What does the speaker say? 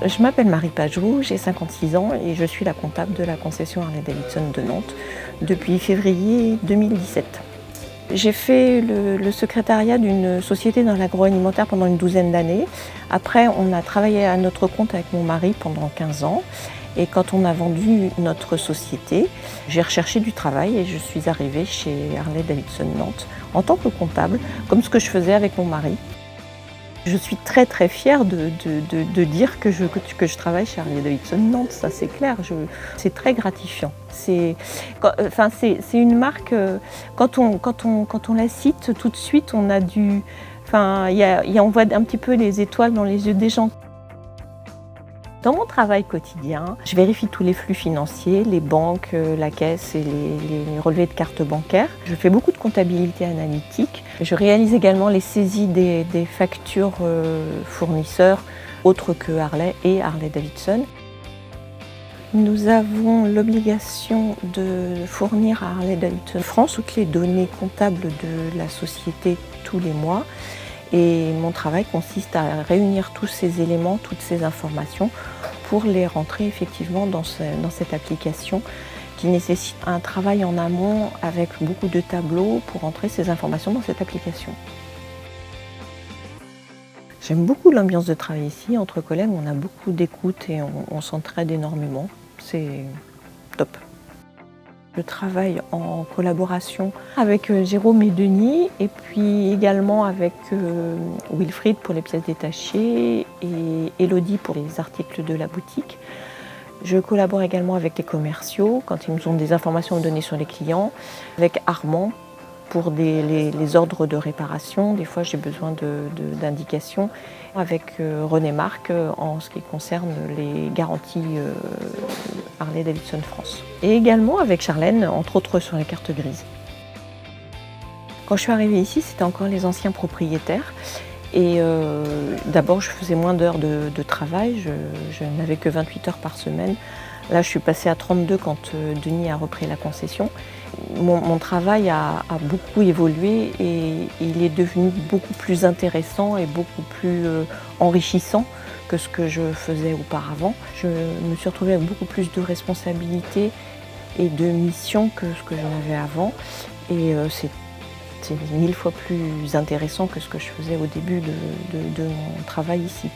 Je m'appelle Marie Pajou, j'ai 56 ans et je suis la comptable de la concession Harley-Davidson de Nantes depuis février 2017. J'ai fait le secrétariat d'une société dans l'agroalimentaire pendant une douzaine d'années. Après, on a travaillé à notre compte avec mon mari pendant 15 ans. Et quand on a vendu notre société, j'ai recherché du travail et je suis arrivée chez Harley-Davidson Nantes en tant que comptable, comme ce que je faisais avec mon mari. Je suis très très fière de dire que je travaille chez Harley-Davidson Nantes, ça c'est clair, c'est très gratifiant. C'est une marque, quand on la cite tout de suite, on a on voit un petit peu les étoiles dans les yeux des gens. Dans mon travail quotidien, je vérifie tous les flux financiers, les banques, la caisse et les relevés de cartes bancaires. Je fais beaucoup de comptabilité analytique. Je réalise également les saisies des factures fournisseurs autres que Harley et Harley-Davidson. Nous avons l'obligation de fournir à Harley-Davidson France toutes les données comptables de la société tous les mois. Et mon travail consiste à réunir tous ces éléments, toutes ces informations pour les rentrer effectivement dans cette application qui nécessite un travail en amont avec beaucoup de tableaux pour entrer ces informations dans cette application. J'aime beaucoup l'ambiance de travail ici. Entre collègues, on a beaucoup d'écoute et on s'entraide énormément. C'est top. Je travaille en collaboration avec Jérôme et Denis et puis également avec Wilfried pour les pièces détachées et Elodie pour les articles de la boutique. Je collabore également avec les commerciaux quand ils nous ont des informations à donner sur les clients, avec Armand pour les ordres de réparation. Des fois j'ai besoin d'indications, avec René Marc en ce qui concerne les garanties Harley-Davidson France. Et également avec Charlène, entre autres sur les cartes grises. Quand je suis arrivée ici, c'était encore les anciens propriétaires. Et d'abord, je faisais moins d'heures de travail, je n'avais que 28 heures par semaine. Là, je suis passée à 32 quand Denis a repris la concession. Mon travail a beaucoup évolué et il est devenu beaucoup plus intéressant et beaucoup plus enrichissant que ce que je faisais auparavant. Je me suis retrouvée avec beaucoup plus de responsabilités et de missions que ce que j'en avais avant. Et c'est 1000 fois plus intéressant que ce que je faisais au début de mon travail ici.